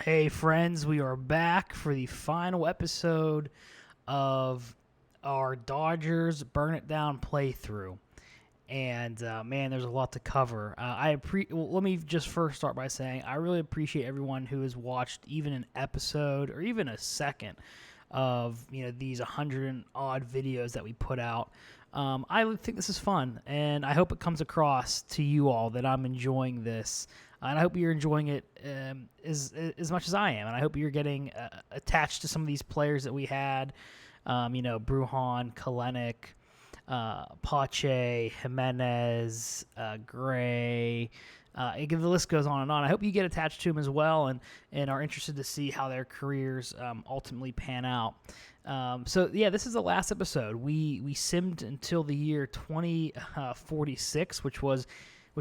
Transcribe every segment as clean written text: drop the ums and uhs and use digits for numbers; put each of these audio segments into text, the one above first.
Hey, friends, we are back for the final episode of our Dodgers Burn It Down playthrough. And man, there's a lot to cover. Let me just first start by saying I really appreciate everyone who has watched even an episode or even a second of these 100 and odd videos that we put out. I think this is fun, and I hope it comes across to you all that I'm enjoying this, and I hope you're enjoying it as much as I am, and I hope you're getting attached to some of these players that we had. Bruhan, Kalenic, Pache, Jimenez, Gray. The list goes on and on. I hope you get attached to them as well, and are interested to see how their careers ultimately pan out. This is the last episode. We simmed until the year 2046, which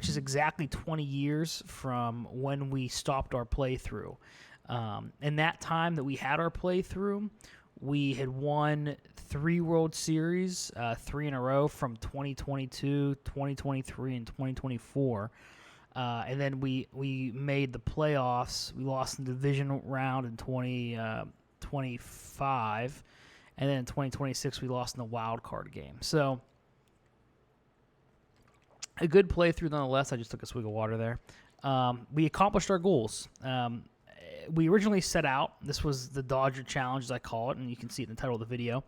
is exactly 20 years from when we stopped our playthrough. In that time that we had our playthrough, we had won 3 World Series, 3 in a row from 2022, 2023, and 2024. And then we made the playoffs. We lost in the division round in 2025. And then in 2026, we lost in the wild card game. So a good playthrough nonetheless. I just took a swig of water there. We accomplished our goals. We originally set out, this was the Dodger Challenge, as I call it, and you can see it in the title of the video.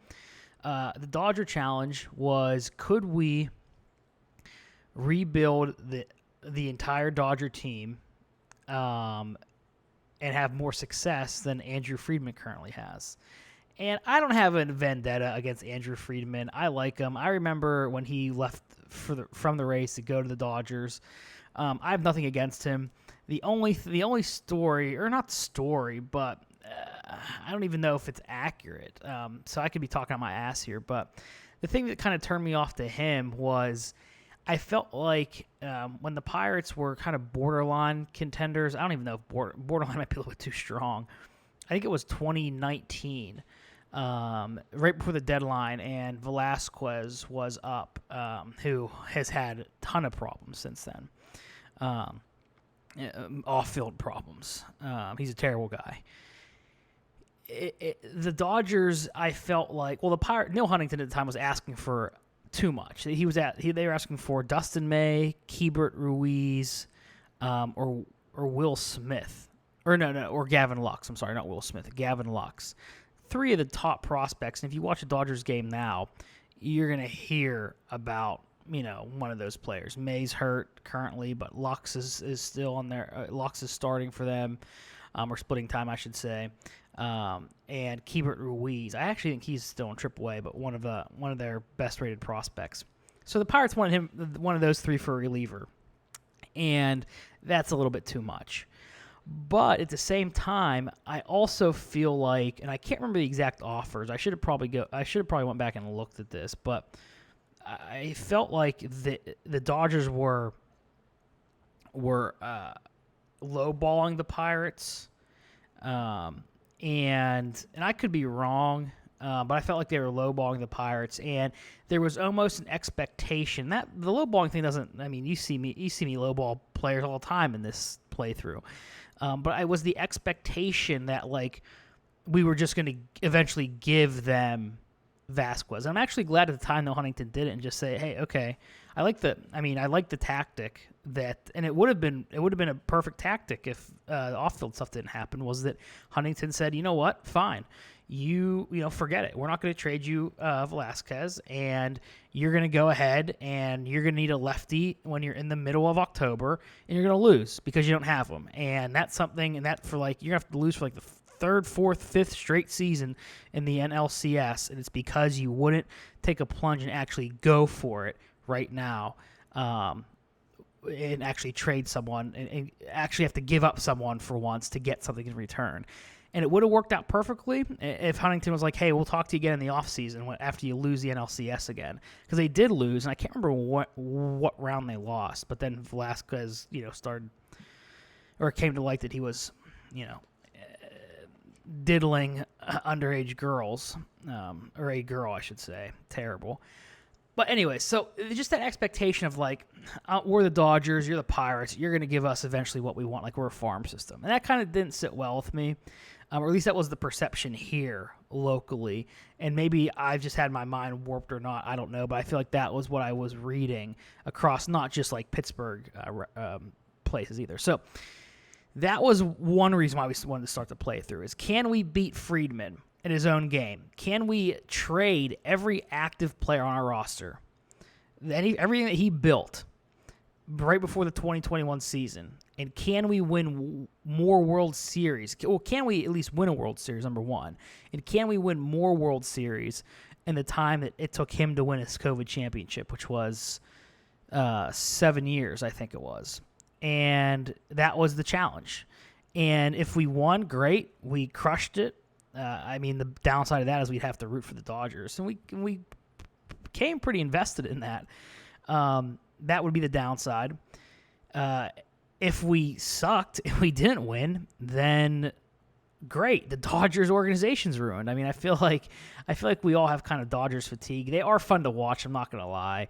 The Dodger Challenge was, could we rebuild the entire Dodger team and have more success than Andrew Friedman currently has? And I don't have a vendetta against Andrew Friedman. I like him. I remember when he left from the race to go to the Dodgers. I have nothing against him. The only story, or not story, but I don't even know if it's accurate. So I could be talking on my ass here. But the thing that kind of turned me off to him was I felt like when the Pirates were kind of borderline contenders, I don't even know if borderline might be a little bit too strong. I think it was 2019, right before the deadline, and Velasquez was up, who has had a ton of problems since then. Off-field problems. He's a terrible guy. The Dodgers, I felt like, Neil Huntington at the time was asking for too much. They were asking for Dustin May, Keibert Ruiz, or Will Smith. Or Gavin Lux. I'm sorry, not Will Smith. Gavin Lux. 3 of the top prospects. And if you watch a Dodgers game now, you're going to hear about, one of those players. May's hurt currently, but Lux is still on there. Lux is starting for them, or splitting time, I should say. And Keibert Ruiz. I actually think he's still in AAA, but one of their best rated prospects. So the Pirates wanted one of those 3 for a reliever, and that's a little bit too much. But at the same time, I also feel like, and I can't remember the exact offers. I should have probably went back and looked at this, but I felt like the Dodgers were lowballing the Pirates, and I could be wrong, but I felt like they were lowballing the Pirates, and there was almost an expectation that the lowballing thing doesn't. I mean, you see me lowball players all the time in this playthrough, but it was the expectation that we were just going to eventually give them Vasquez. I'm actually glad at the time that Huntington did it and just say, hey, okay, I like the tactic and it would have been a perfect tactic if the off-field stuff didn't happen, was that Huntington said, you know what, fine, forget it. We're not going to trade you Velasquez, and you're going to go ahead and you're going to need a lefty when you're in the middle of October, and you're going to lose because you don't have them. And that's something, and that for you're going to have to lose for the 3rd, 4th, 5th straight season in the NLCS, and it's because you wouldn't take a plunge and actually go for it right now, and actually trade someone and actually have to give up someone for once to get something in return. And it would have worked out perfectly if Huntington was like, hey, we'll talk to you again in the offseason after you lose the NLCS again. Because they did lose, and I can't remember what round they lost, but then Velasquez, started, or it came to light that he was, diddling underage girls, or a girl, I should say. Terrible. But anyway, so just that expectation of like, we're the Dodgers, you're the Pirates, you're going to give us eventually what we want, like we're a farm system. And that kind of didn't sit well with me, or at least that was the perception here locally. And maybe I've just had my mind warped or not, I don't know, but I feel like that was what I was reading across not just like Pittsburgh places either. So that was one reason why we wanted to start the playthrough is, can we beat Friedman in his own game? Can we trade every active player on our roster, everything that he built right before the 2021 season? And can we win more World Series? Well, can we at least win a World Series, number one? And can we win more World Series in the time that it took him to win his COVID championship, which was 7 years, I think it was. And that was the challenge. And if we won, great. We crushed it. I mean, the downside of that is we'd have to root for the Dodgers. And we became pretty invested in that. That would be the downside. If we sucked, if we didn't win, then great. The Dodgers organization's ruined. I mean, I feel like we all have kind of Dodgers fatigue. They are fun to watch, I'm not going to lie.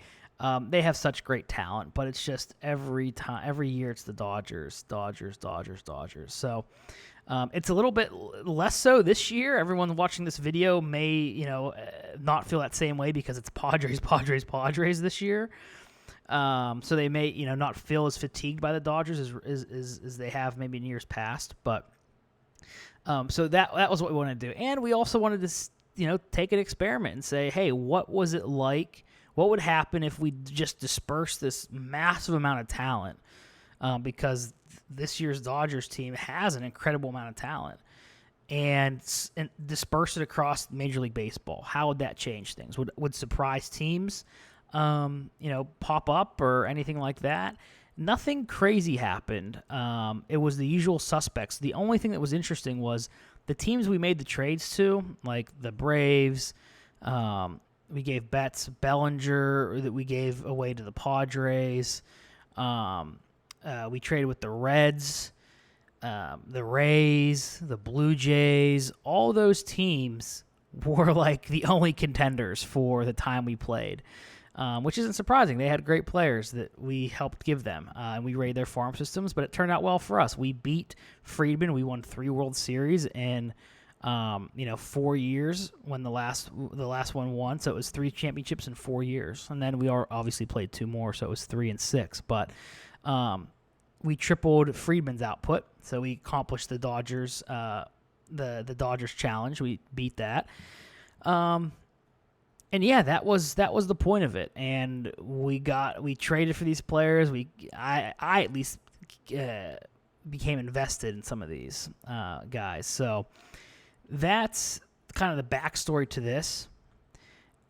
They have such great talent, but it's just every year it's the Dodgers. So it's a little bit less so this year. Everyone watching this video may, not feel that same way because it's Padres this year. So they may, not feel as fatigued by the Dodgers as they have maybe in years past. But so that was what we wanted to do, and we also wanted to, take an experiment and say, hey, what was it like? What would happen if we just dispersed this massive amount of talent? Because this year's Dodgers team has an incredible amount of talent, and disperse it across Major League Baseball. How would that change things? Would surprise teams, pop up or anything like that? Nothing crazy happened. It was the usual suspects. The only thing that was interesting was the teams we made the trades to, like the Braves. We gave Betts Bellinger that we gave away to the Padres. We traded with the Reds, the Rays, the Blue Jays. All those teams were like the only contenders for the time we played, which isn't surprising. They had great players that we helped give them, and we raided their farm systems, but it turned out well for us. We beat Friedman. We won 3 World Series in 4 years when the last one won. So it was 3 championships in 4 years. And then we obviously played 2 more, so it was 3 and 6. But we tripled Friedman's output. So we accomplished the Dodgers, the Dodgers challenge. We beat that. And yeah, that was the point of it. And we traded for these players. I at least became invested in some of these guys. So that's kind of the backstory to this.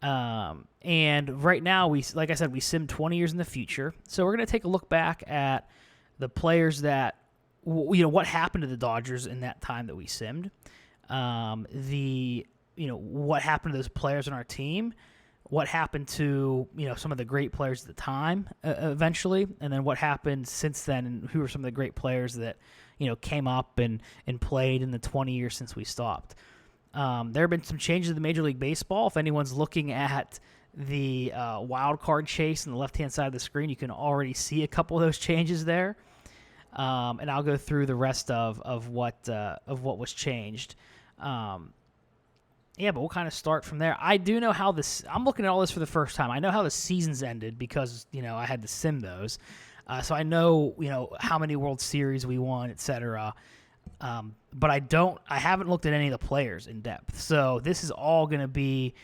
And right now, like I said, we sim 20 years in the future. So we're going to take a look back at the players that, what happened to the Dodgers in that time that we simmed. What happened to those players on our team. What happened to, some of the great players at the time eventually. And then what happened since then, and who are some of the great players that, came up and played in the 20 years since we stopped. There have been some changes in the Major League Baseball. If anyone's looking at the wild card chase on the left-hand side of the screen, you can already see a couple of those changes there. And I'll go through the rest of what was changed. But we'll kind of start from there. I do know how I'm looking at all this for the first time. I know how the seasons ended because, I had to sim those. So I know, how many World Series we won, et cetera. But I haven't looked at any of the players in depth. So this is all going to be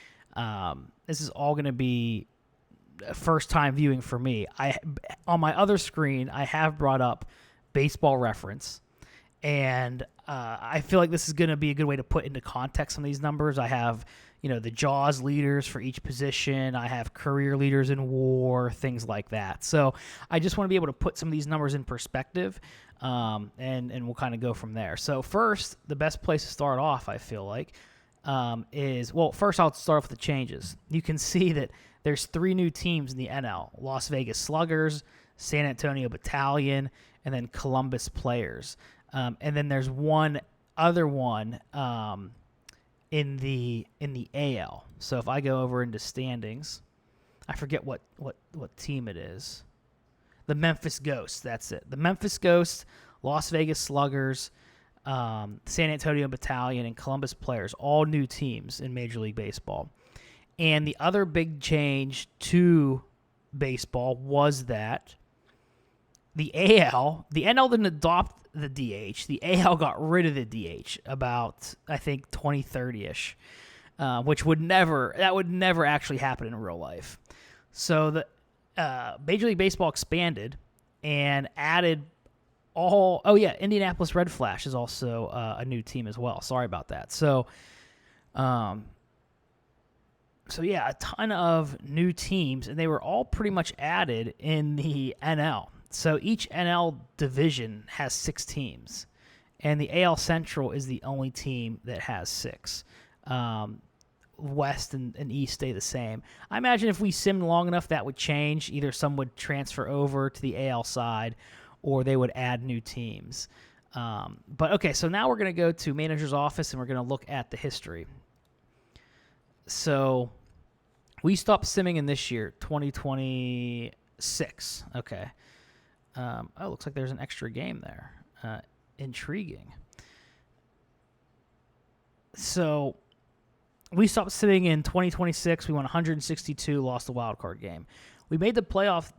first time viewing for me. On my other screen, I have brought up Baseball Reference, and I feel like this is going to be a good way to put into context some of these numbers. I have, the JAWS leaders for each position. I have career leaders in WAR, things like that. So I just want to be able to put some of these numbers in perspective, and we'll kind of go from there. So first, the best place to start off, I feel like, first I'll start off with the changes. You can see that there's 3 new teams in the NL: Las Vegas Sluggers, San Antonio Battalion, and then Columbus Players. And then there's one other one in the AL. So if I go over into standings, I forget what team it is. The Memphis Ghosts, that's it. The Memphis Ghosts, Las Vegas Sluggers, San Antonio Battalion, and Columbus Players, all new teams in Major League Baseball. And the other big change to baseball was that the NL didn't adopt the DH. The AL got rid of the DH about, I think, 2030-ish, which would never actually happen in real life. So the Major League Baseball expanded and added Indianapolis Red Flash is also a new team as well. Sorry about that. So a ton of new teams, and they were all pretty much added in the NL. So each NL division has 6 teams, and the AL Central is the only team that has 6. West and East stay the same. I imagine if we simmed long enough, that would change. Either some would transfer over to the AL side, or they would add new teams. But okay, so now we're going to go to manager's office, and we're going to look at the history. So we stopped simming in this year, 2026. Okay. Looks like there's an extra game there. Intriguing. So we stopped simming in 2026. We won 162, lost the wild card game. We made the playoffs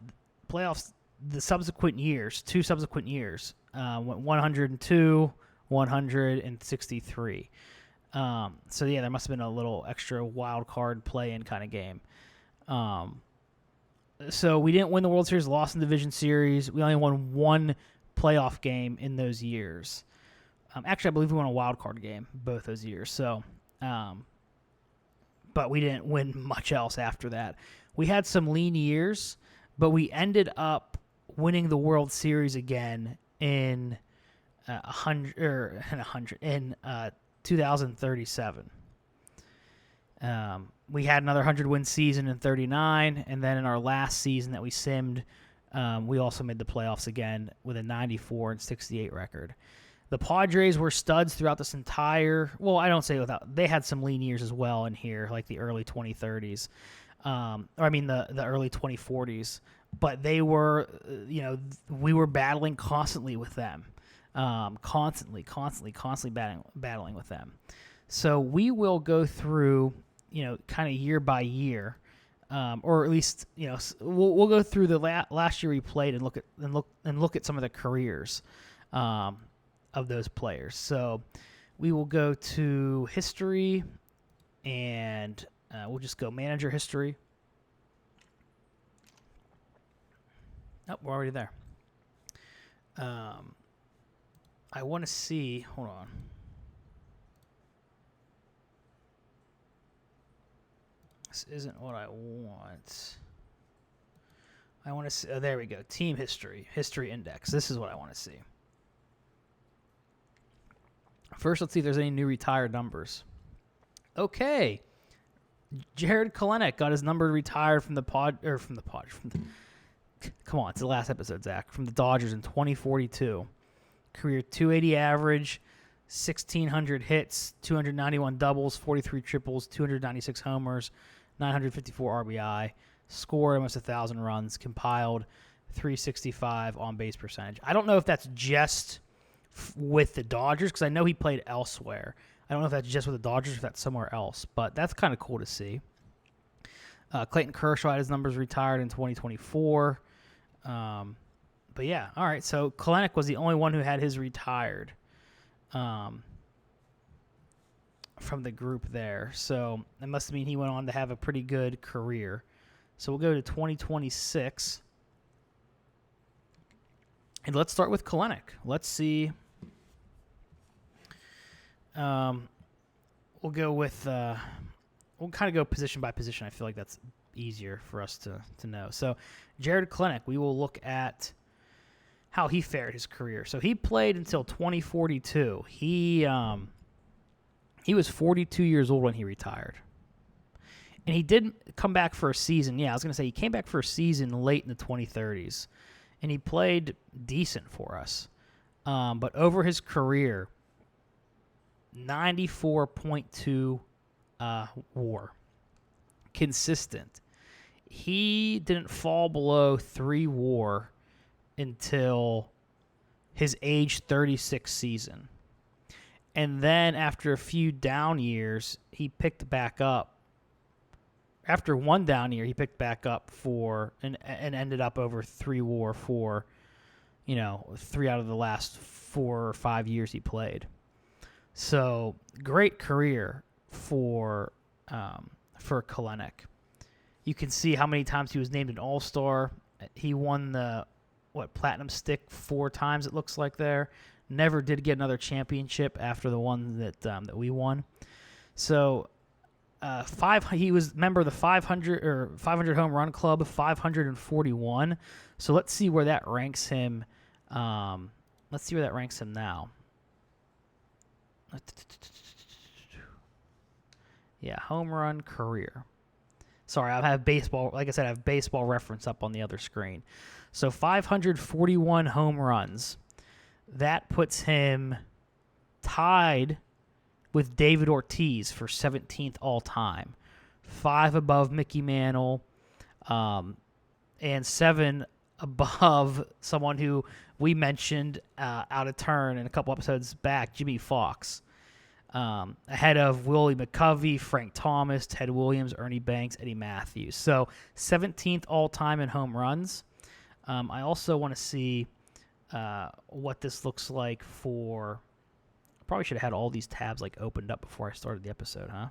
the subsequent years, 2 subsequent years. Went 102, 163. There must have been a little extra wild card play-in kind of game. So we didn't win the World Series, lost in the Division Series. We only won 1 playoff game in those years. Actually, I believe we won a wild card game both those years. So, but we didn't win much else after that. We had some lean years, but we ended up winning the World Series again in 2037. We had another 100-win season in 39, and then in our last season that we simmed, we also made the playoffs again with a 94-68 record. The Padres were studs throughout this entire. Well, I don't say without. They had some lean years as well in here, like the early 2030s, the early 2040s. But they were, we were battling constantly with them, constantly battling with them. So we will go through, kind of year by year, or at least, we'll go through the last year we played and look at some of the careers of those players. So we will go to history, and we'll just go manager history. Oh, we're already there. I want to see. Hold on. This isn't what I want. I want to see. Oh, there we go. Team history. History index. This is what I want to see. First, let's see if there's any new retired numbers. Okay. Jared Kelenic got his number retired from the come on, it's the last episode, Zach. From the Dodgers in 2042. Career 280 average, 1,600 hits, 291 doubles, 43 triples, 296 homers, 954 RBI. Scored almost 1,000 runs. Compiled 365 on-base percentage. I don't know if that's just with the Dodgers, because I know he played elsewhere. I don't know if that's just with the Dodgers or if that's somewhere else, but that's kind of cool to see. Clayton Kirsch had his numbers retired in 2024. But yeah, all right. So Kelenic was the only one who had his retired from the group there. So that must mean he went on to have a pretty good career. So we'll go to 2026. And let's start with Kelenic. Let's see. We'll go with we'll kind of go position by position. I feel like that's easier for us to know. So Jared Kelenic, we will look at how he fared his career. So he played until 2042. He was 42 years old when he retired. And he did come back for a season. Yeah, I was going to say he came back for a season late in the 2030s. And he played decent for us. But over his career, 94.2 WAR. Consistent. he didn't fall below 3 WAR until his age 36 season. And then after a few down years, he picked back up. After one down year, he picked back up for and ended up over 3 WAR for, 3 out of the last 4 or 5 years he played. So great career for Kelenic. You can see how many times he was named an All-Star. He won the Platinum Stick 4 times, it looks like there. Never did get another championship after the one that we won. So he was a member of the 500 home run club, 541. So let's see where that ranks him. Let's see where that ranks him now. Yeah, home run career. Sorry, I have baseball. Like I said, I have baseball reference up on the other screen. So 541 home runs. That puts him tied with David Ortiz for 17th all-time. 5 above Mickey Mantle, and 7 above someone who we mentioned out of turn in a couple episodes back, Jimmy Fox. Ahead of Willie McCovey, Frank Thomas, Ted Williams, Ernie Banks, Eddie Matthews. So 17th all-time in home runs. I also want to see what this looks like for... Probably should have had all these tabs opened up before I started the episode, huh?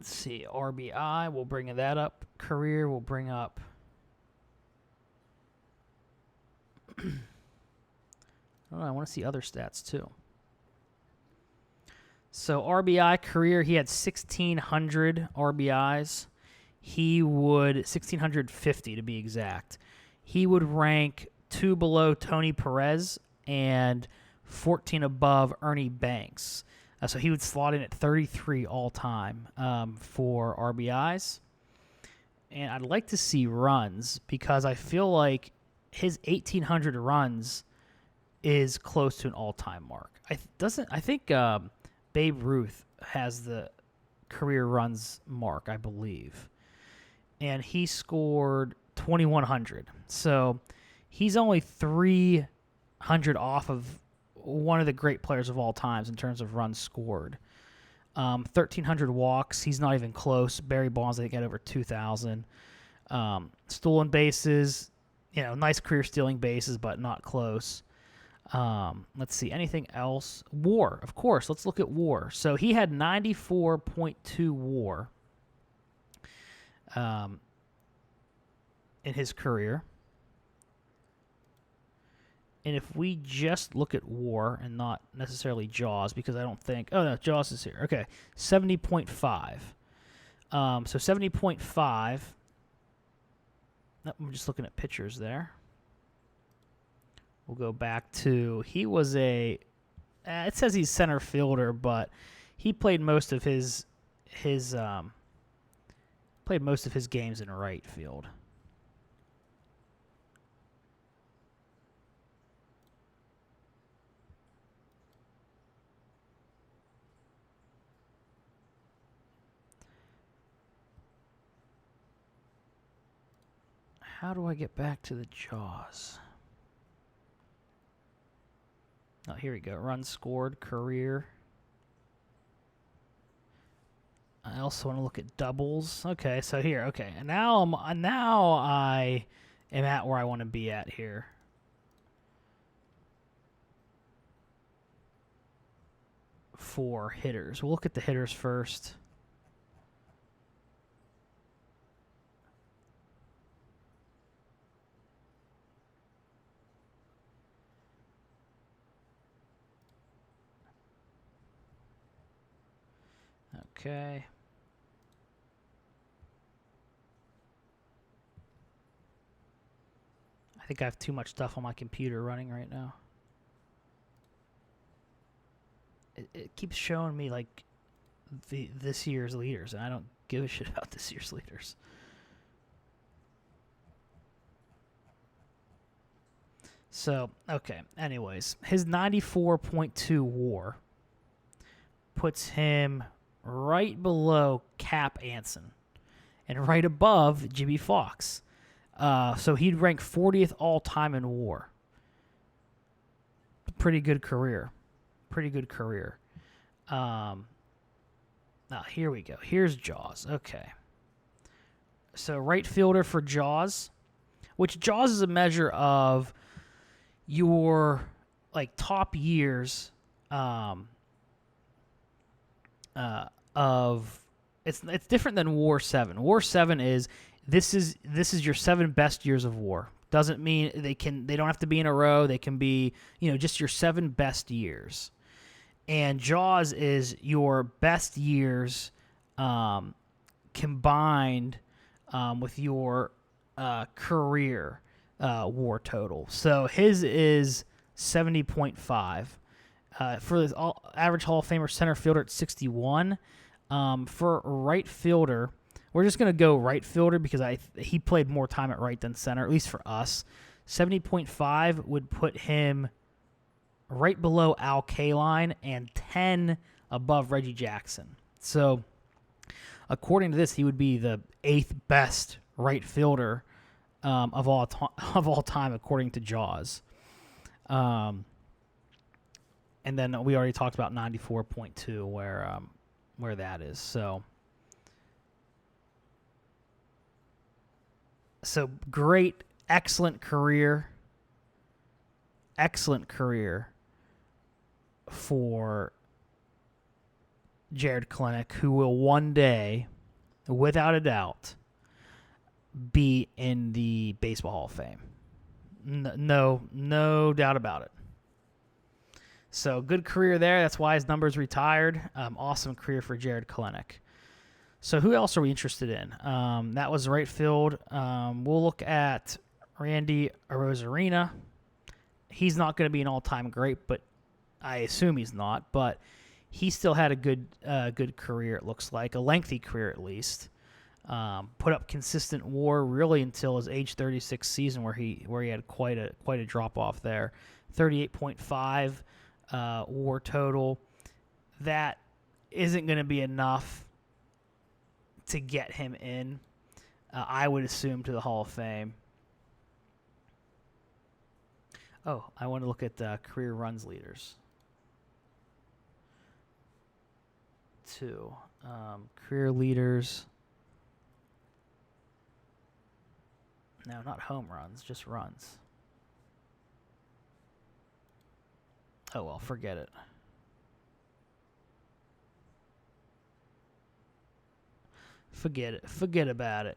Let's see, RBI, we'll bring that up. Career, we'll bring up... I want to see other stats, too. So, RBI career, he had 1,600 RBIs. 1,650 to be exact. He would rank 2 below Tony Perez and 14 above Ernie Banks. So he would slot in at 33 all-time for RBIs. And I'd like to see runs because I feel like his 1,800 runs is close to an all-time mark. I think Babe Ruth has the career runs mark, I believe. And he scored 2,100. So he's only 300 off of one of the great players of all times in terms of runs scored. 1,300 walks. He's not even close. Barry Bonds, I think, had over 2,000. Stolen bases. Nice career stealing bases, but not close. Let's see. Anything else? WAR, of course. Let's look at WAR. So he had 94.2 WAR in his career. And if we just look at WAR and not necessarily JAWS, because I don't think... Oh, no, JAWS is here. Okay, 70.5. So 70.5... I'm just looking at pictures there. We'll go back to... He was a... it says he's center fielder, but he played most of his games in right field. How do I get back to the JAWS? Oh, here we go. Runs scored, career. I also want to look at doubles. Okay, so here. Okay, and now I am at where I want to be at here. For hitters, we'll look at the hitters first. Okay. I think I have too much stuff on my computer running right now. It keeps showing me this year's leaders, and I don't give a shit about this year's leaders. So, okay, anyways, his 94.2 WAR puts him right below Cap Anson and right above Jimmy Fox. So he'd rank 40th all-time in WAR. Pretty good career. Now, here we go. Here's Jaws. Okay. So right fielder for Jaws, which Jaws is a measure of your top years of it's different than WAR 7. WAR 7 is this is your 7 best years of WAR. Doesn't mean they don't have to be in a row. They can be, just your 7 best years. And Jaws is your best years combined with your career WAR total. So his is 70.5. For the average Hall of Famer center fielder at 61. For right fielder, we're just going to go right fielder because he played more time at right than center, at least for us. 70.5 would put him right below Al Kaline and 10 above Reggie Jackson. So according to this, he would be the 8th best right fielder of all time, according to Jaws. And then we already talked about 94.2, where that is. So great, excellent career for Jarred Kelenic, who will one day, without a doubt, be in the Baseball Hall of Fame. No doubt about it. So good career there. That's why his number's retired. Awesome career for Jarred Kelenic. So who else are we interested in? That was right field. We'll look at Randy Rosarina. He's not going to be an all-time great, but I assume he's not. But he still had a good career, it looks like. A lengthy career, at least. Put up consistent WAR really until his age 36 season, where he had quite a drop off there. 38.5 WAR total. That isn't going to be enough to get him in, I would assume, to the Hall of Fame. Oh, I want to look at career runs leaders. Career leaders. No, not home runs, just runs. Oh, well, forget it. Forget about it.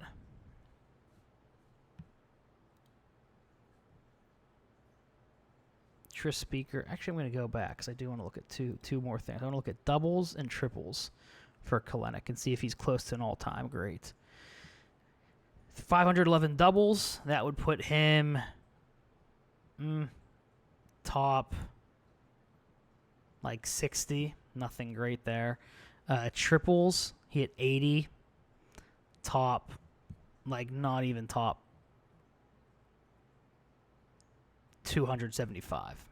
Tris Speaker. Actually, I'm going to go back because I do want to look at two more things. I want to look at doubles and triples for Kelenic and see if he's close to an all-time great. 511 doubles. That would put him top 60. Nothing great there. Triples, he hit 80. Top, not even top 275.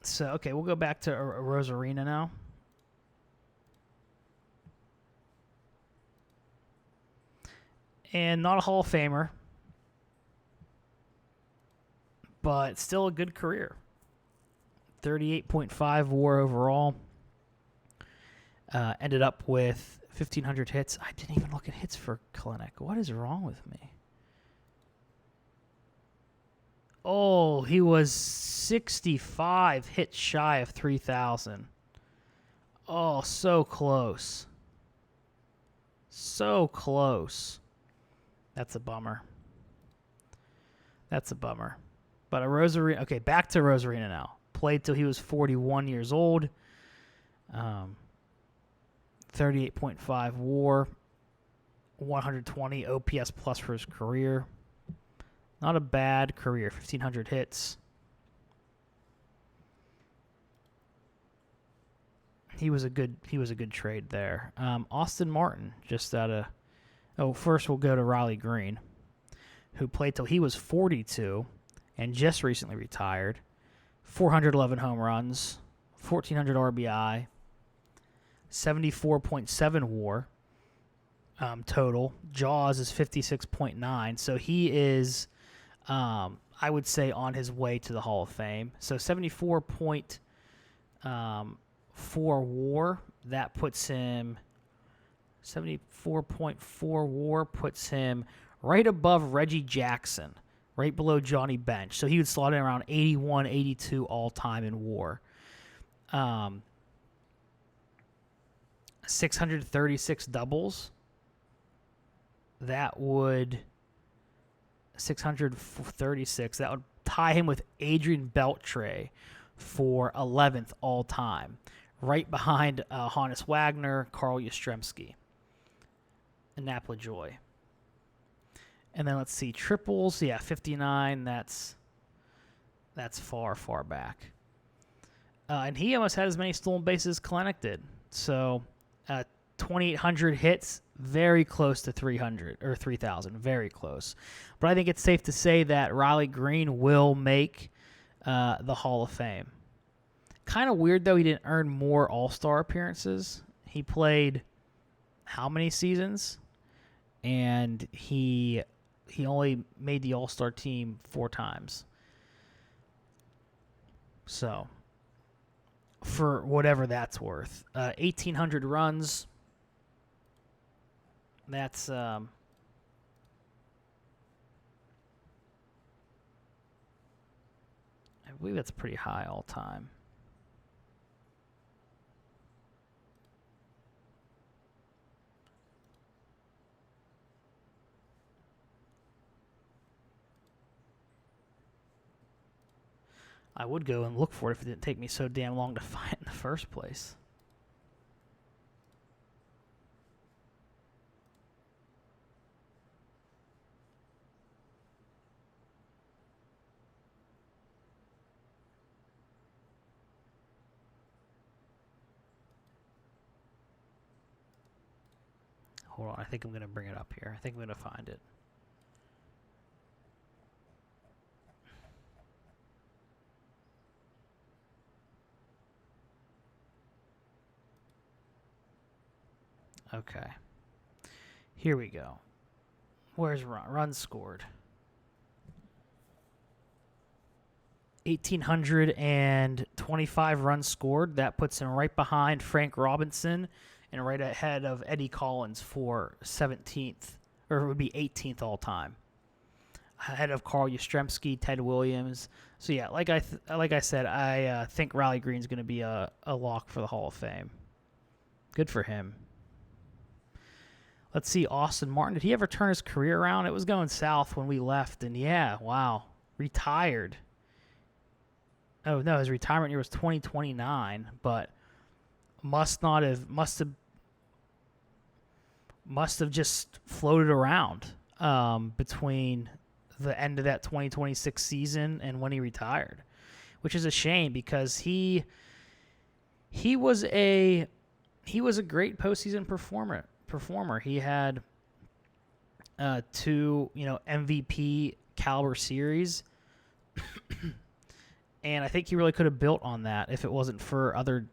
So, okay, we'll go back to Rosarina now. And not a Hall of Famer, but still a good career. 38.5 WAR overall. Ended up with 1,500 hits. I didn't even look at hits for Kelenic. What is wrong with me? Oh, he was 65 hits shy of 3,000. Oh, so close. So close. That's a bummer. But a Rosarina. Okay, back to Rosarina now. Played till he was 41 years old. 38.5 WAR, 120 OPS plus for his career. Not a bad career, 1,500 hits. he was a good trade there. Austin Martin, just out of first we'll go to Riley Green, who played till he was 42 and just recently retired. 411 home runs, 1,400 RBI, 74.7 WAR total. Jaws is 56.9, so he is, I would say, on his way to the Hall of Fame. So 74.4 WAR, that puts him 74.4 WAR puts him right above Reggie Jackson, right below Johnny Bench. So he would slot in around 81, 82 all-time in WAR. 636 doubles. That would 636. That would tie him with Adrian Beltre for 11th all-time, right behind Honus Wagner, Carl Yastrzemski, and Napa Joy. And then let's see, triples. Yeah, 59. That's far, far back. And he almost had as many stolen bases as Kalenic did. So 2,800 hits, very close to 300 or 3,000, very close. But I think it's safe to say that Riley Green will make the Hall of Fame. Kind of weird, though, he didn't earn more All-Star appearances. He played how many seasons? And he only made the All-Star team 4 times. So, for whatever that's worth. 1,800 runs. That's... I believe that's pretty high all time. I would go and look for it if it didn't take me so damn long to find it in the first place. Hold on, I think I'm going to bring it up here. I think I'm going to find it. Okay. Here we go. Where's runs scored? 1,825 runs scored. That puts him right behind Frank Robinson and right ahead of Eddie Collins for 17th, or it would be 18th all time. Ahead of Carl Yastrzemski, Ted Williams. So yeah, like I said, I think Riley Green's going to be a lock for the Hall of Fame. Good for him. Let's see, Austin Martin. Did he ever turn his career around? It was going south when we left, and yeah, wow, retired. Oh no, his retirement year was 2029, but must have just floated around between the end of that 2026 season and when he retired, which is a shame because he was a great postseason performer. He had 2, MVP caliber series, and I think he really could have built on that if it wasn't for other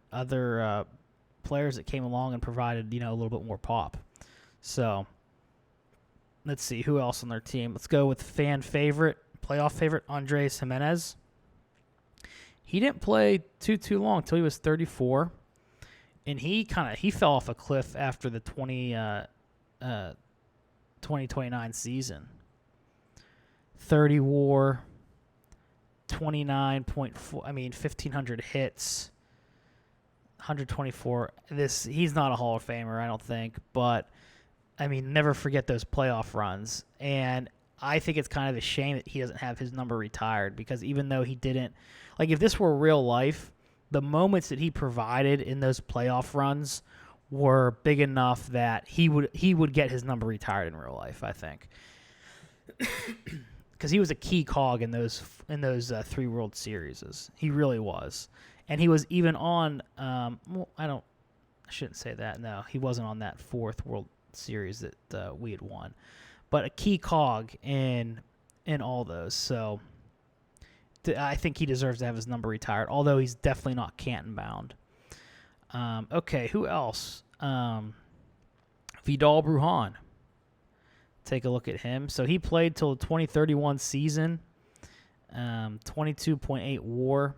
players that came along and provided a little bit more pop. So let's see who else on their team. Let's go with playoff favorite Andres Jimenez. He didn't play too long till he was 34. And he fell off a cliff after the 2029 season. 30 WAR, 29.4. 1,500 hits, 124. He's not a Hall of Famer, I don't think. But never forget those playoff runs. And I think it's kind of a shame that he doesn't have his number retired because even though he didn't, if this were real life, the moments that he provided in those playoff runs were big enough that he would get his number retired in real life, I think, because he was a key cog in those 3 World Series. He really was, and he was even on. I shouldn't say that. No, he wasn't on that fourth World Series that we had won. But a key cog in all those. So I think he deserves to have his number retired, although he's definitely not Canton bound. Okay, who else? Vidal Bruhan. Take a look at him. So he played till the 2031 season, 22.8 WAR.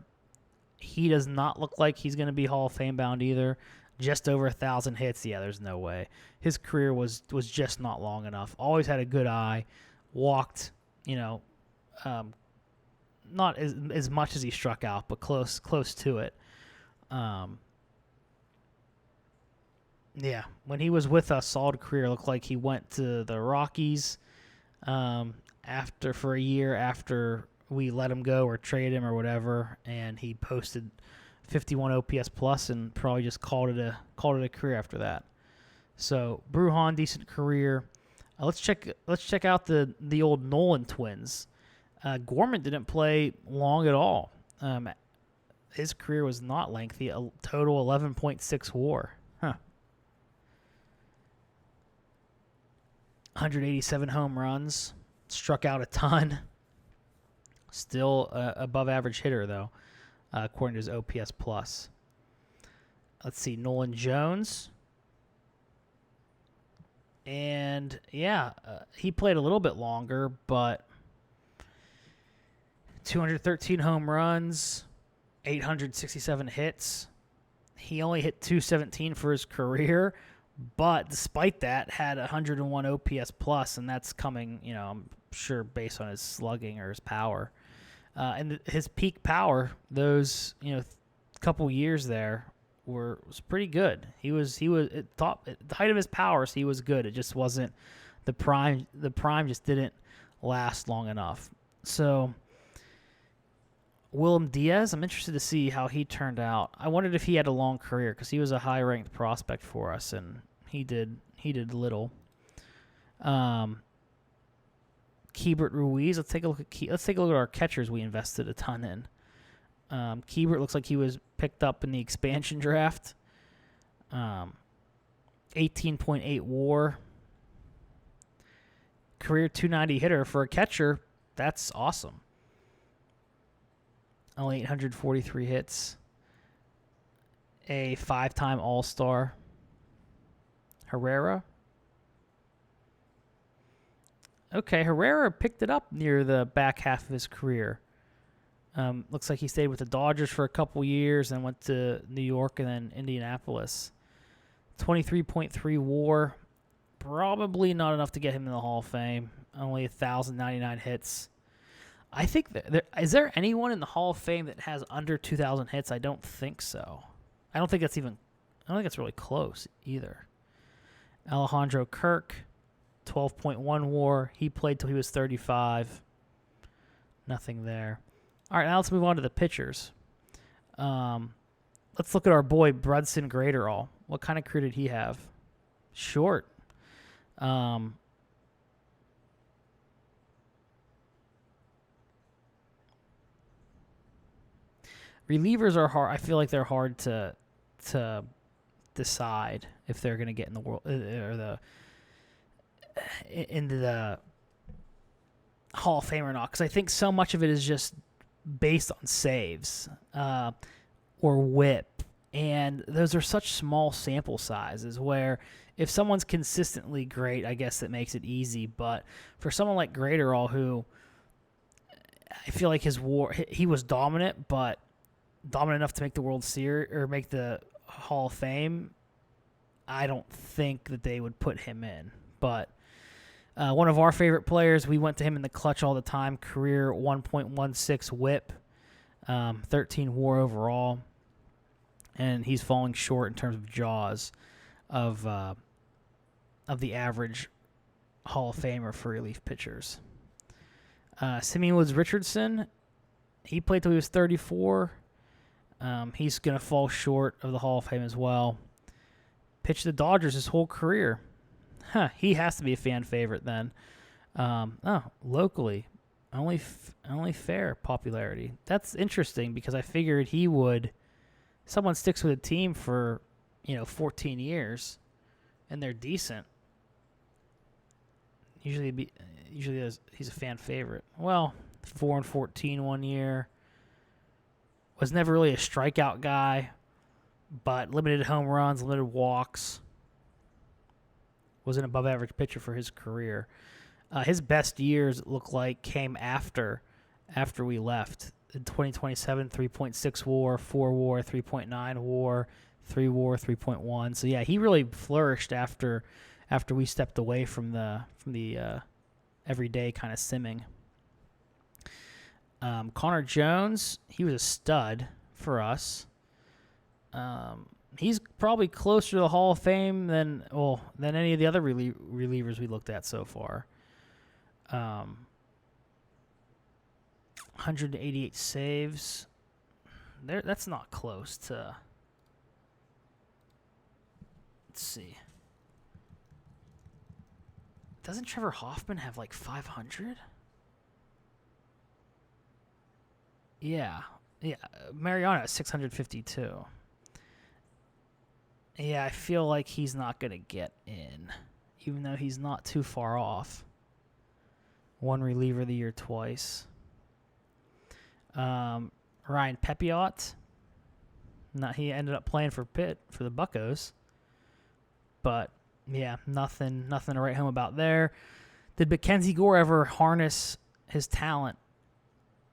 He does not look like he's going to be Hall of Fame bound either. Just over 1,000 hits. Yeah, there's no way. His career was just not long enough. Always had a good eye. Walked, not as much as he struck out, but close to it. Yeah, when he was with us, solid career. Looked like he went to the Rockies for a year after we let him go or trade him or whatever, and he posted 51 OPS plus and probably just called it a career after that. So Bruhan, decent career. Let's check out the old Nolan twins. Gorman didn't play long at all. His career was not lengthy. A total 11.6 WAR. 187 home runs. Struck out a ton. Still above average hitter though, according to his OPS plus. Let's see, Nolan Jones. And yeah, he played a little bit longer, but 213 home runs, 867 hits. He only hit 217 for his career, but despite that, had 101 OPS plus, and that's coming, I'm sure based on his slugging or his power. And his peak power, those couple years there was pretty good. He was at the height of his powers. He was good. It just wasn't the prime. The prime just didn't last long enough. So Willem Diaz, I'm interested to see how he turned out. I wondered if he had a long career because he was a high-ranked prospect for us, and he did little. Keibert Ruiz. Let's take a look at our catchers we invested a ton in. Keibert looks like he was picked up in the expansion draft. 18.8 WAR. Career 290 hitter for a catcher. That's awesome. Only 843 hits. A 5-time All-Star. Herrera. Okay, Herrera picked it up near the back half of his career. Looks like he stayed with the Dodgers for a couple years and went to New York and then Indianapolis. 23.3 WAR. Probably not enough to get him in the Hall of Fame. Only 1,099 hits. I think is there anyone in the Hall of Fame that has under 2,000 hits? I don't think so. I don't think that's really close either. Alejandro Kirk, 12.1 WAR. He played till he was 35. Nothing there. All right, now let's move on to the pitchers. Let's look at our boy Brudson Graterol. What kind of career did he have? Short. Relievers are hard. I feel like they're hard to decide if they're going to get in the world or into the Hall of Fame or not, because I think so much of it is just based on saves or WHIP, and those are such small sample sizes where if someone's consistently great, I guess that makes it easy. But for someone like Graterol, who I feel like his WAR, he was dominant, but dominant enough to make the World Series or make the Hall of Fame, I don't think that they would put him in. But one of our favorite players, we went to him in the clutch all the time. Career 1.16 WHIP, 13 WAR overall, and he's falling short in terms of jaws of the average Hall of Famer for relief pitchers. Simeon Woods Richardson, he played till he was 34. He's going to fall short of the Hall of Fame as well. Pitched the Dodgers his whole career. He has to be a fan favorite then. Locally, only fair popularity. That's interesting because I figured he would. Someone sticks with a team for, 14 years, and they're decent. Usually he's a fan favorite. Well, 4-14 one year. Was never really a strikeout guy, but limited home runs, limited walks. Was an above-average pitcher for his career. His best years, it looked like, came after we left. In 2027, 3.6 WAR, 4 WAR, 3.9 WAR, 3 WAR, 3.1. So yeah, he really flourished after we stepped away from the everyday kind of simming. Connor Jones, he was a stud for us. He's probably closer to the Hall of Fame than any of the other relievers we looked at so far. 188 saves. That's not close to. Let's see. Doesn't Trevor Hoffman have like 500? Yeah. Mariano has 652. Yeah, I feel like he's not going to get in, even though he's not too far off. One reliever of the year twice. Ryan Pepiot. He ended up playing for Pitt for the Buccos. But yeah, nothing to write home about there. Did Mackenzie Gore ever harness his talent?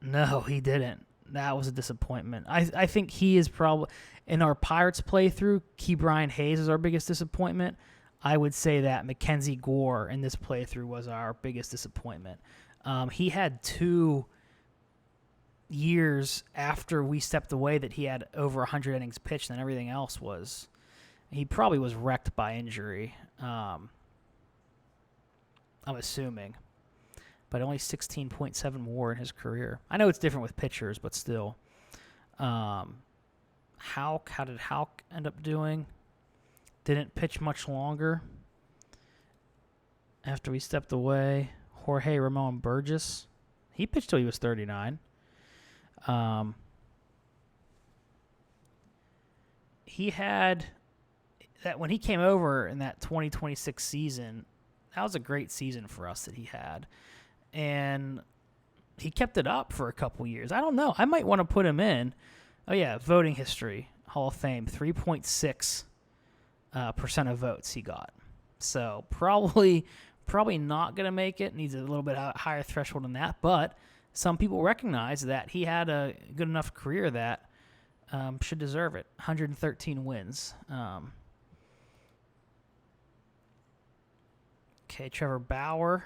No, he didn't. That was a disappointment. I think he is probably, in our Pirates playthrough, Key Brian Hayes is our biggest disappointment. I would say that Mackenzie Gore in this playthrough was our biggest disappointment. He had 2 years after we stepped away that he had over 100 innings pitched, and everything else was, he probably was wrecked by injury. I'm assuming. But only 16.7 WAR in his career. I know it's different with pitchers, but still. How did Houck end up doing? Didn't pitch much longer after we stepped away. Jorge Ramon Burgess. He pitched till he was 39. He had that when he came over in that 2026 season. That was a great season for us that he had. And he kept it up for a couple years. I don't know. I might want to put him in. Oh, yeah, voting history, Hall of Fame, 3.6% of votes he got. So probably not going to make it. Needs a little bit higher threshold than that. But some people recognize that he had a good enough career that should deserve it. 113 wins. Okay, Trevor Bauer.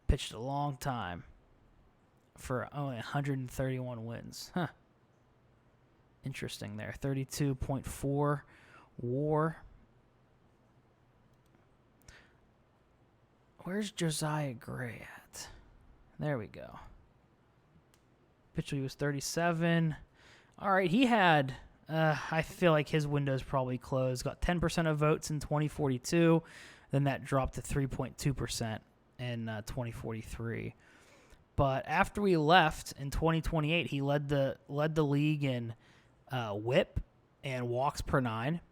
Pitched a long time for only 131 wins. Huh. Interesting there. 32.4 WAR. Where's Josiah Gray at? There we go. Pitched when he was 37. All right, he had, I feel like his window's probably closed. Got 10% of votes in 2042. Then that dropped to 3.2%. In 2043, but after we left in 2028, he led the league in WHIP and walks per 9,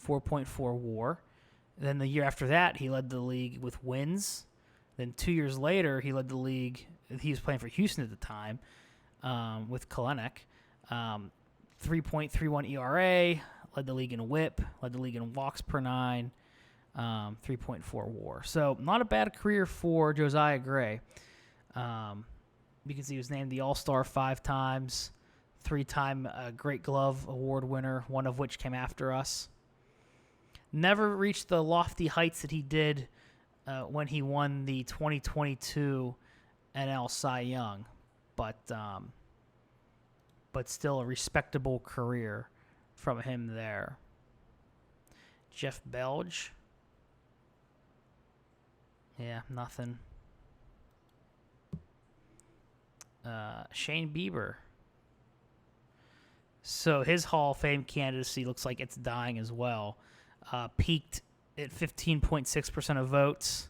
4.4 WAR. Then the year after that, he led the league with wins. Then 2 years later, he led the league. He was playing for Houston at the time with Kalenic, 3.31 ERA. Led the league in WHIP. Led the league in walks per 9. 3.4 WAR. So not a bad career for Josiah Gray. You can see he was named the All-Star 5 times, 3-time Great Glove Award winner, one of which came after us. Never reached the lofty heights that he did when he won the 2022 NL Cy Young, but still a respectable career from him there. Jeff Belge. Yeah, nothing. Shane Bieber. So his Hall of Fame candidacy looks like it's dying as well. Peaked at 15.6% of votes,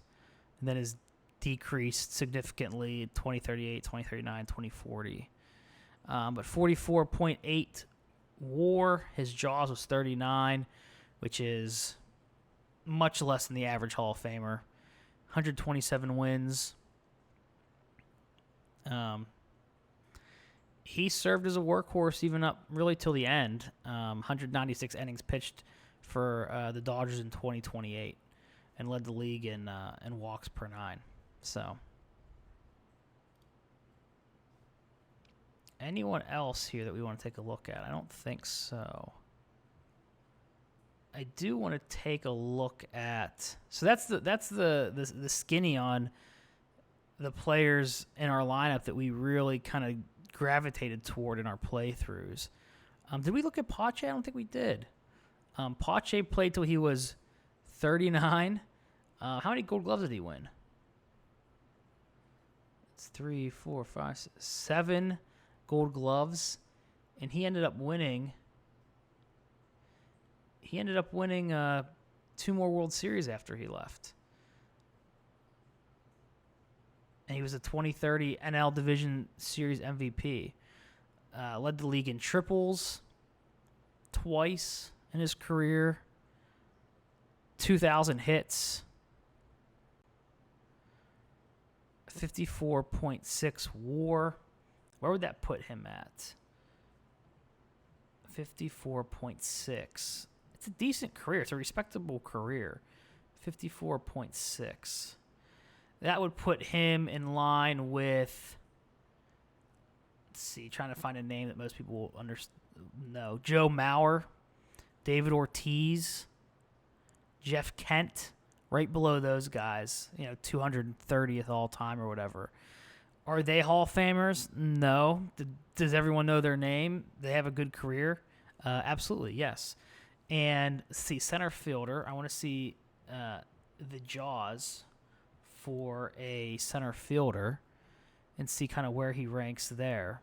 and then has decreased significantly in 2038, 2039, 2040. But 44.8 WAR, his Jaws was 39, which is much less than the average Hall of Famer. 127 wins. He served as a workhorse even up really till the end. 196 innings pitched for the Dodgers in 2028 and led the league in walks per 9. So, anyone else here that we want to take a look at? I don't think so. I do want to take a look at. So that's the skinny on the players in our lineup that we really kind of gravitated toward in our playthroughs. Did we look at Pache? I don't think we did. Pache played till he was 39. How many Gold Gloves did he win? It's 3, 4, 5, 6, 7 Gold Gloves, and he ended up winning. He ended up winning 2 more World Series after he left. And he was a 2030 NL Division Series MVP. Led the league in triples twice in his career. 2,000 hits. 54.6 WAR. Where would that put him at? 54.6. It's a decent career. It's a respectable career. 54.6. That would put him in line with, let's see, trying to find a name that most people will know. Joe Mauer, David Ortiz, Jeff Kent, right below those guys, 230th all time or whatever. Are they Hall of Famers? No. Does everyone know their name? They have a good career? Absolutely, yes. And see, center fielder, I want to see the Jaws for a center fielder and see kind of where he ranks there.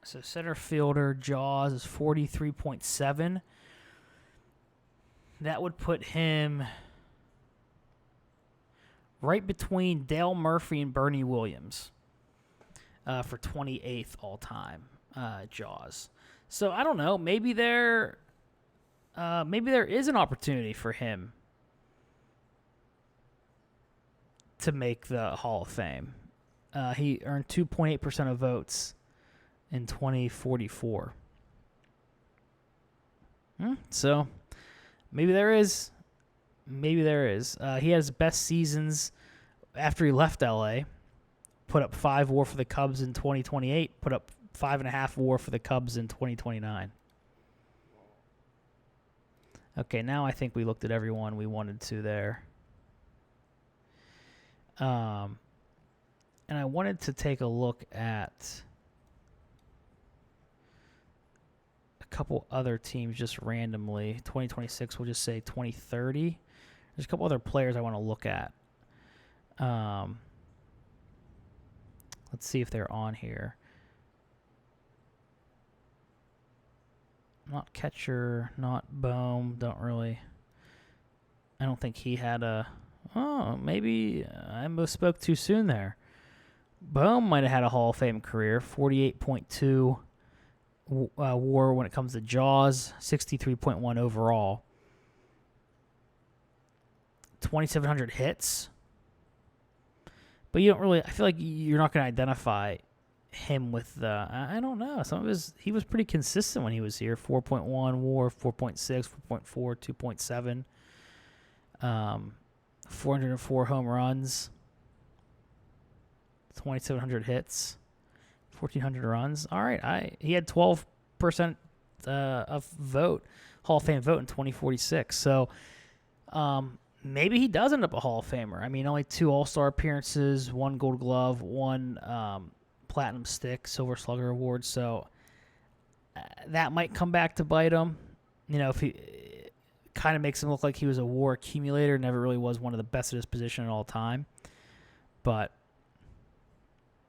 So center fielder Jaws is 43.7. That would put him right between Dale Murphy and Bernie Williams for 28th all time Jaws. So I don't know. Maybe there is an opportunity for him to make the Hall of Fame. He earned 2.8% of votes in 2044. So maybe there is. Maybe there is. He has best seasons after he left LA. Put up 5 WAR for the Cubs in 2028. Put up 5.5 WAR for the Cubs in 2029. Okay, now I think we looked at everyone we wanted to there. And I wanted to take a look at couple other teams just randomly. 2026, we'll just say 2030. There's a couple other players I want to look at. Let's see if they're on here. Not catcher, not Bohm. I don't think he had a. Oh, maybe I spoke too soon there. Bohm might have had a Hall of Fame career. 48.2 WAR when it comes to Jaws. 63.1 overall. 2,700 hits. But you don't really. I feel like you're not going to identify him with the. I don't know. He was pretty consistent when he was here. 4.1 WAR, 4.6, 4.4, 2.7. 404 home runs. 2,700 hits. 1,400 runs. All right. He had 12% of vote, Hall of Fame vote in 2046. So maybe he does end up a Hall of Famer. I mean, only 2 All-Star appearances, 1 Gold Glove, 1 Platinum Stick, Silver Slugger Award. So that might come back to bite him. If he kind of makes him look like he was a WAR accumulator. Never really was one of the best at his position at all time. But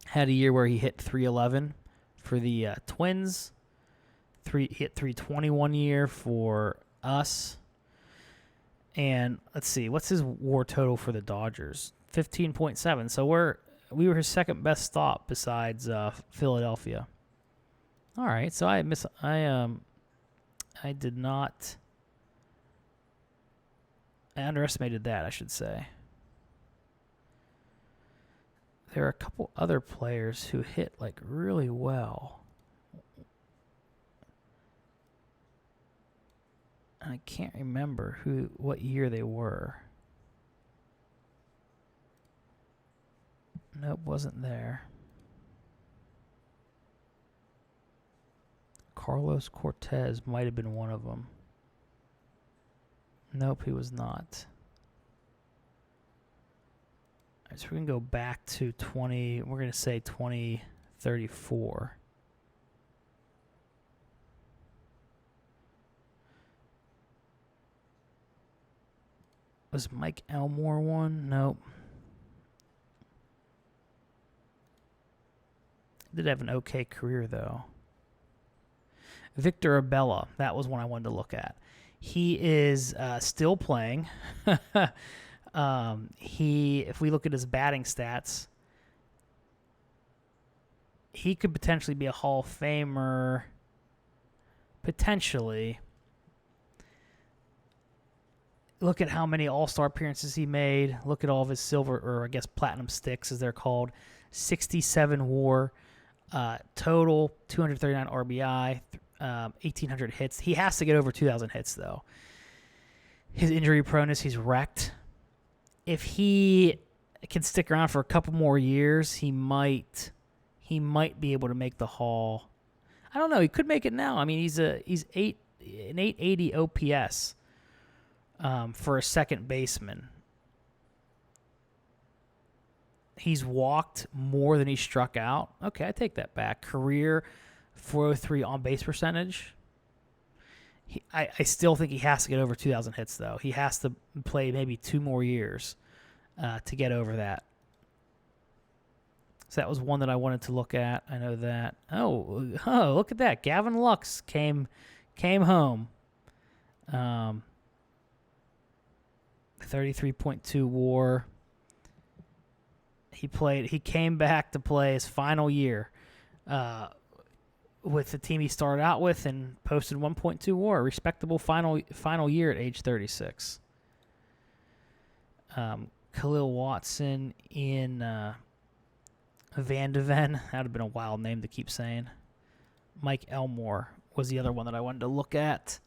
had a year where he hit 311 for the Twins. He hit 320 1 year for us. And let's see, what's his WAR total for the Dodgers? 15.7. So we were his second best stop besides Philadelphia. All right, so I underestimated that, I should say. There are a couple other players who hit like really well. I can't remember what year they were. Nope, wasn't there. Carlos Cortez might have been one of them. Nope, he was not. All right, so we're going to go back to we're going to say 2034. Was Mike Elmore one? Nope. Did have an okay career, though. Victor Abella, that was one I wanted to look at. He is still playing. If we look at his batting stats, he could potentially be a Hall of Famer. Potentially. Look at how many All-Star appearances he made. Look at all of his silver, or I guess platinum sticks, as they're called. 67 WAR. Total, 239 RBI, 1,800 hits. He has to get over 2,000 hits, though. His injury proneness, he's wrecked. If he can stick around for a couple more years, he might be able to make the Hall. I don't know. He could make it now. I mean, he's an 880 OPS for a second baseman. He's walked more than he struck out. Okay, I take that back. Career 403 on base percentage. I still think he has to get over 2,000 hits, though. He has to play maybe 2 more years to get over that. So that was one that I wanted to look at. I know that. Oh, look at that. Gavin Lux came home. 33.2 WAR. He came back to play his final year with the team he started out with and posted 1.2 WAR, a respectable final year at age 36. Khalil Watson in Van de Ven. That would have been a wild name to keep saying. Mike Elmore was the other one that I wanted to look at.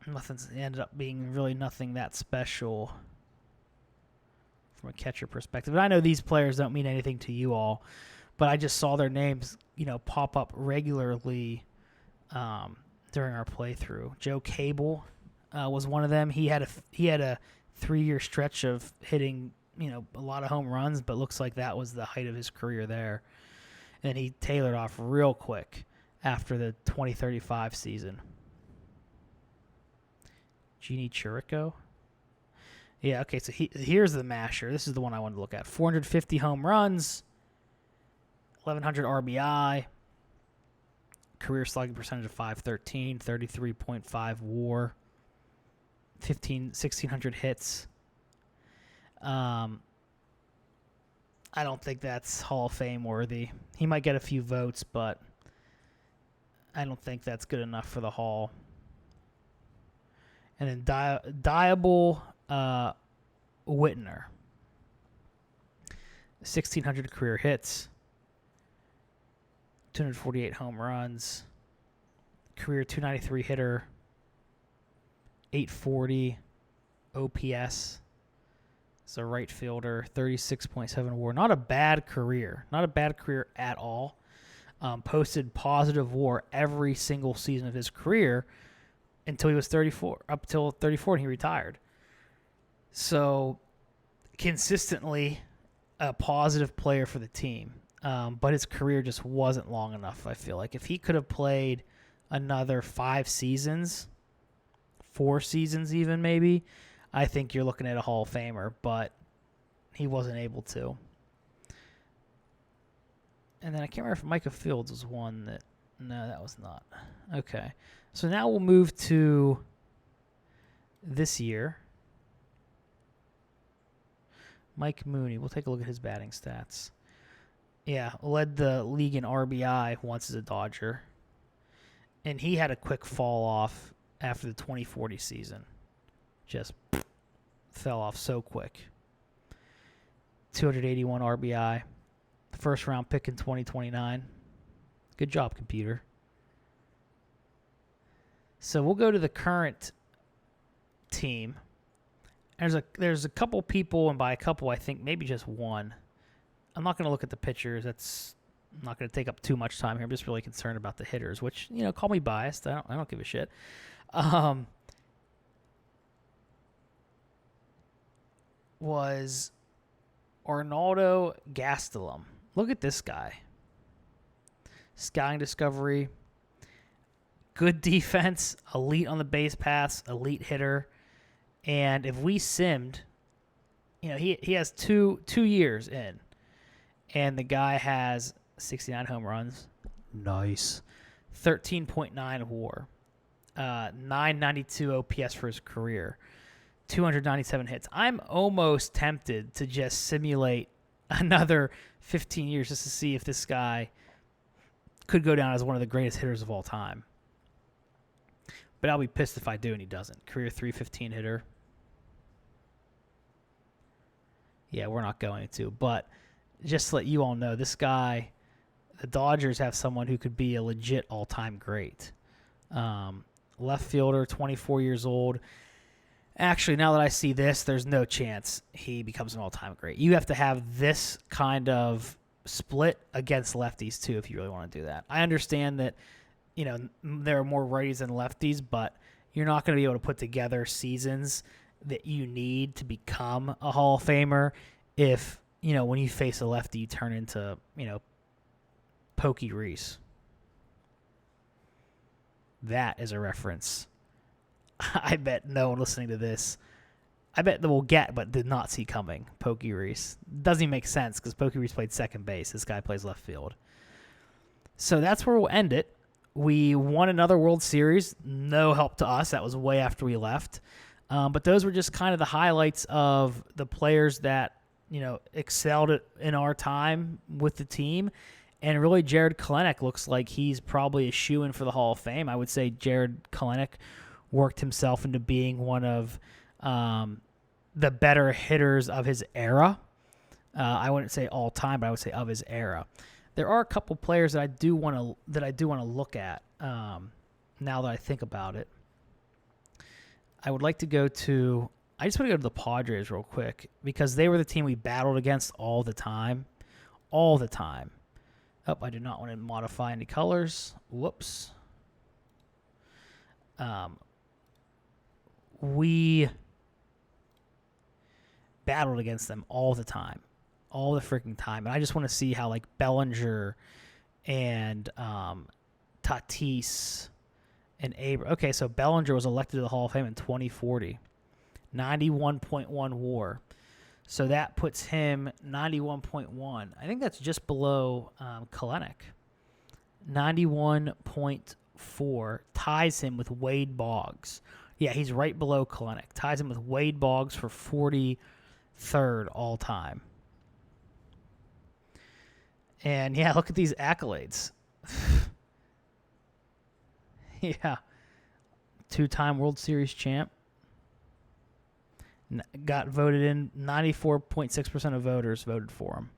Nothing's ended up being really nothing that special from a catcher perspective. And I know these players don't mean anything to you all, but I just saw their names, pop up regularly during our playthrough. Joe Cable was one of them. He had a 3-year stretch of hitting, a lot of home runs, but looks like that was the height of his career there. And he tailored off real quick after the 2035 season. Genie Chirico. Yeah, okay, so here's the masher. This is the one I wanted to look at. 450 home runs, 1,100 RBI, career slugging percentage of 513, 33.5 WAR, 1,600 hits. I don't think that's Hall of Fame worthy. He might get a few votes, but I don't think that's good enough for the Hall. And then Diable Whitner. 1,600 career hits. 248 home runs. Career 293 hitter. 840 OPS. It's a right fielder. 36.7 WAR. Not a bad career. Not a bad career at all. Posted positive WAR every single season of his career until he was 34, up till 34, and he retired. So, consistently a positive player for the team. But his career just wasn't long enough, I feel like. If he could have played another 5 seasons, 4 seasons even maybe, I think you're looking at a Hall of Famer, but he wasn't able to. And then I can't remember if Micah Fields was one that... No, that was not. Okay. So now we'll move to this year. Mike Mooney. We'll take a look at his batting stats. Yeah, led the league in RBI once as a Dodger. And he had a quick fall off after the 2040 season. Just fell off so quick. 281 RBI. The first round pick in 2029. Good job, computer. So we'll go to the current team. There's a couple people, and by a couple, I think maybe just one. I'm not going to look at the pitchers. I'm not going to take up too much time here. I'm just really concerned about the hitters, which, call me biased. I don't give a shit. Was Arnoldo Gastelum. Look at this guy. Scouting discovery, good defense, elite on the base paths, elite hitter. And if we simmed, he has two years in, and the guy has 69 home runs. Nice. 13.9 WAR, 992 OPS for his career, 297 hits. I'm almost tempted to just simulate another 15 years just to see if this guy could go down as one of the greatest hitters of all time. But I'll be pissed if I do and he doesn't. Career 315 hitter. Yeah, we're not going to. But just to let you all know, this guy, the Dodgers have someone who could be a legit all-time great. Left fielder, 24 years old. Actually, now that I see this, there's no chance he becomes an all-time great. You have to have this kind of split against lefties, too, if you really want to do that. I understand that, there are more righties than lefties, but you're not going to be able to put together seasons that you need to become a Hall of Famer if, when you face a lefty, you turn into, Pokey Reese. That is a reference. I bet no one listening to this, I bet that will get but did not see coming. Pokey Reese. Doesn't even make sense because Pokey Reese played second base. This guy plays left field. So that's where we'll end it. We won another World Series. No help to us. That was way after we left. But those were just kind of the highlights of the players that, excelled in our time with the team. And really, Jared Kelenic looks like he's probably a shoo-in for the Hall of Fame. I would say Jared Kelenic worked himself into being one of the better hitters of his era. I wouldn't say all time, but I would say of his era. There are a couple players that I do want to look at now that I think about it. I would like to go to. I just want to go to the Padres real quick because they were the team we battled against all the time. All the time. Oh, I do not want to modify any colors. Whoops. We battled against them all the time. All the freaking time. And I just want to see how, Bellinger and Tatis and Abrams. Okay, so Bellinger was elected to the Hall of Fame in 2040. 91.1 WAR. So that puts him 91.1. I think that's just below Kelenic. 91.4 ties him with Wade Boggs. Yeah, he's right below Kelenic. Ties him with Wade Boggs for 43rd all time. And yeah, look at these accolades. Yeah. 2-time World Series champ. Got voted in. 94.6% of voters voted for him.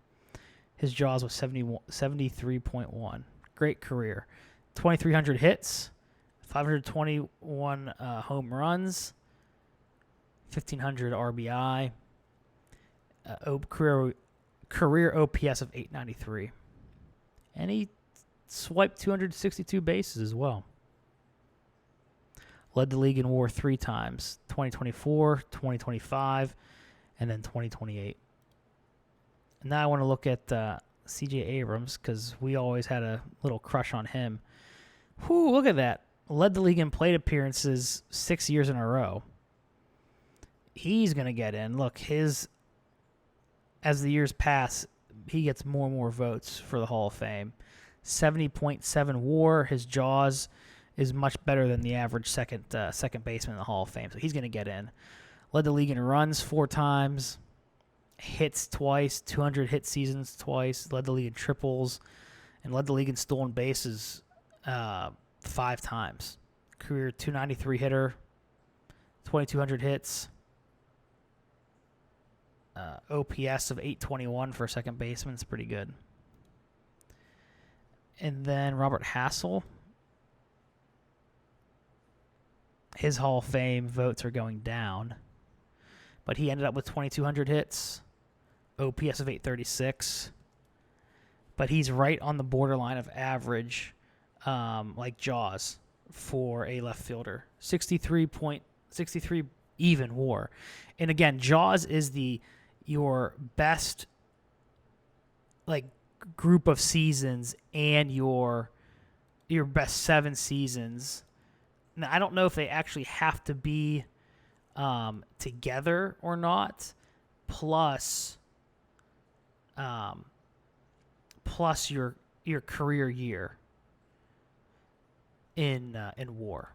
His Jaws was 73.1. Great career. 2,300 hits. 521 home runs. 1,500 RBI. Career OPS of 893. And he swiped 262 bases as well. Led the league in WAR 3 times, 2024, 2025, and then 2028. And now I want to look at C.J. Abrams because we always had a little crush on him. Whew, look at that. Led the league in plate appearances 6 years in a row. He's going to get in. Look, as the years pass, he gets more and more votes for the Hall of Fame. 70.7 WAR. His jaws is much better than the average second baseman in the Hall of Fame, so he's going to get in. Led the league in runs 4 times, hits twice, 200 hit seasons twice. Led the league in triples, and led the league in stolen bases 5 times. Career 293 hitter, 2,200 hits. OPS of 821 for a second baseman. It's pretty good. And then Robert Hassel. His Hall of Fame votes are going down. But he ended up with 2,200 hits. OPS of 836. But he's right on the borderline of average, like Jaws, for a left fielder. 63 even WAR. And again, Jaws is your best like group of seasons and your best 7 seasons. Now, I don't know if they actually have to be together or not. Plus your career year in WAR.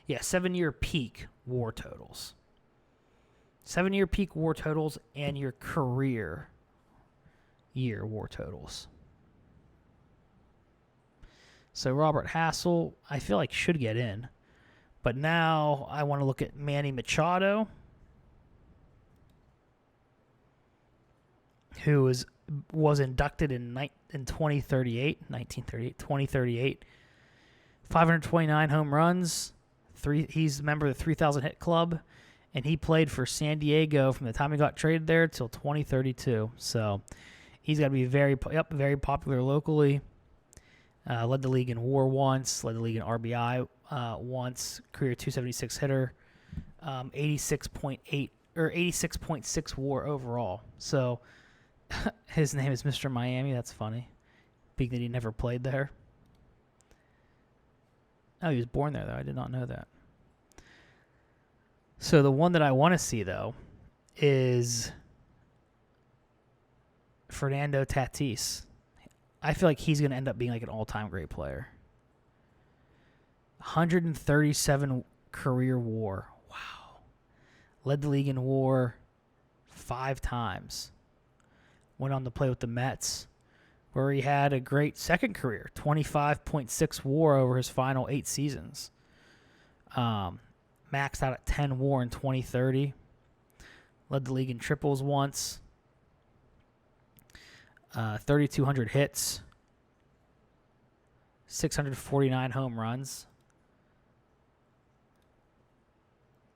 Yeah, 7-year peak WAR totals. 7-year peak WAR totals and your career year WAR totals. So Robert Hassel, I feel like should get in. But now I want to look at Manny Machado, who was inducted in 2038, 529 home runs. He's a member of the 3,000 hit club, and he played for San Diego from the time he got traded there till 2032. So he's got to be very popular locally. Led the league in WAR once, led the league in RBI once, career 276 hitter, 86.8 or 86.6 WAR overall. So his name is Mr. Miami. That's funny. Being that he never played there. Oh, he was born there, though. I did not know that. So the one that I want to see, though, is Fernando Tatis. I feel like he's going to end up being like an all-time great player. 137 career WAR. Wow. Led the league in WAR 5 times. Went on to play with the Mets, where he had a great second career, 25.6 WAR over his final 8 seasons. Maxed out at 10 WAR in 2030. Led the league in triples once. 3,200 hits. 649 home runs.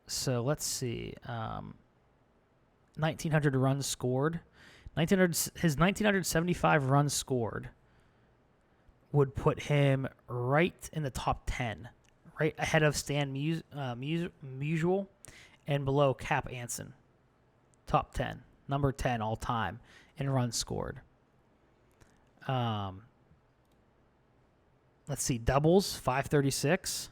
So let's see. 1,900 runs scored. His 1,975 runs scored would put him right in the top 10, right ahead of Stan Musial and below Cap Anson. Top 10, number 10 all time in runs scored. Let's see, doubles, 536.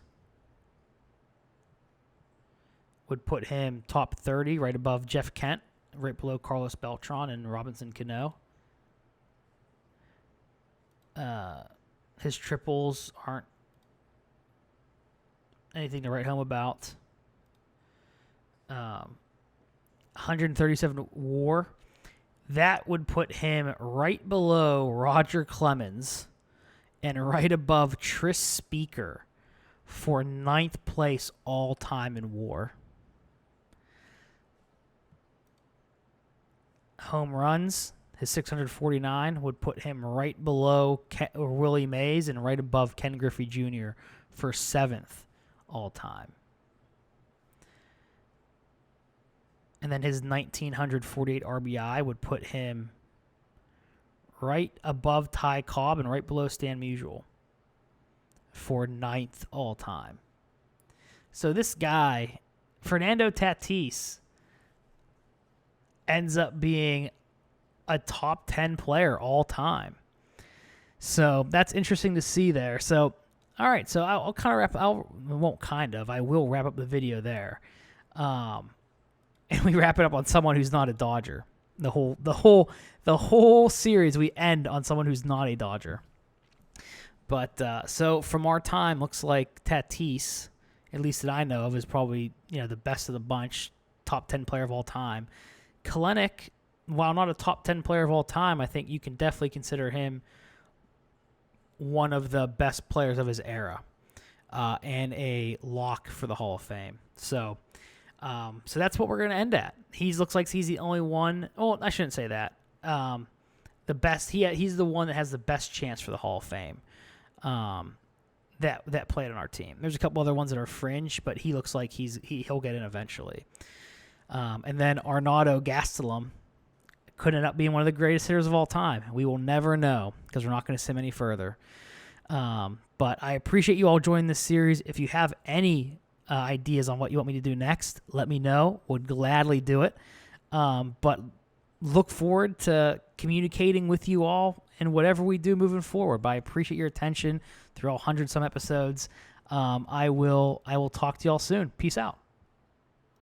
Would put him top 30, right above Jeff Kent, right below Carlos Beltran and Robinson Cano. His triples aren't anything to write home about. 137 WAR. That would put him right below Roger Clemens and right above Tris Speaker for 9th place all-time in WAR. Home runs, his 649 would put him right below Willie Mays and right above Ken Griffey Jr. for 7th all-time. And then his 1,948 RBI would put him right above Ty Cobb and right below Stan Musial for 9th all-time. So this guy Fernando Tatis ends up being a top 10 player all time. So that's interesting to see there. So, all right. So I'll kind of I will wrap up the video there. And we wrap it up on someone who's not a Dodger. The whole series we end on someone who's not a Dodger. But so from our time, looks like Tatis, at least that I know of, is probably the best of the bunch, top 10 player of all time. Kelenic, while not a top 10 player of all time, I think you can definitely consider him one of the best players of his era, and a lock for the Hall of Fame. So that's what we're going to end at. Looks like he's the only one. Oh, I shouldn't say that. The best. He's the one that has the best chance for the Hall of Fame. That played on our team. There's a couple other ones that are fringe, but he looks like he'll get in eventually. And then Arnoldo Gastelum could end up being one of the greatest hitters of all time. We will never know because we're not going to sim any further. But I appreciate you all joining this series. If you have any ideas on what you want me to do next, let me know. Would gladly do it. But look forward to communicating with you all in whatever we do moving forward. But I appreciate your attention through all 100-some episodes. I will talk to you all soon. Peace out.